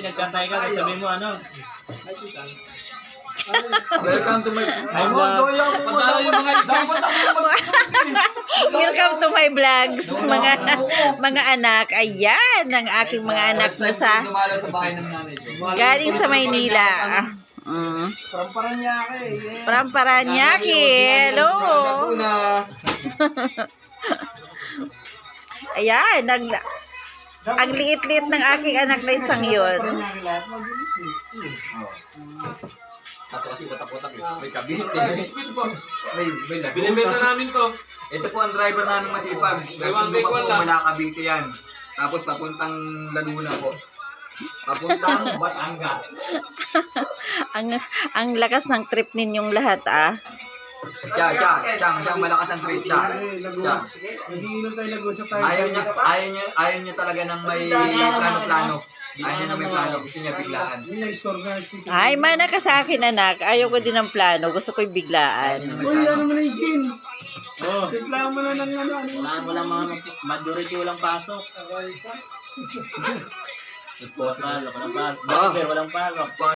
nagkantay ka, sabi mo ano? Welcome to my... Welcome to my vlogs, mga anak. Ayan, ang aking mga anak na sa galing sa Maynila. From Paranaque. From Paranaque. Hello. Ayan, ang liit-liit ng aking anak na isang yun. Tato kasi watak-watak eh. May kabite. May lago. Binibenta namin to. Ito po ang driver namin masipag. Gasundo pa po mula Cavite yan. Tapos papuntang Laguna po. Papuntang Batangas. ang lakas ng trip ninyong lahat, ah. Siyang malakas ang trip siya. Ayaw niya talaga ng may plano-plano. Ayaw niya na may plano. Gusto niya biglaan. Ay, mana ka sa akin, anak. Ayaw ko din ng plano. Gusto ko'y biglaan. Uy, ano mo na yung gin? Oh. Timpla mo na ng ano. Wala mga majority walang pasok. Walang pasok. Walang pasok.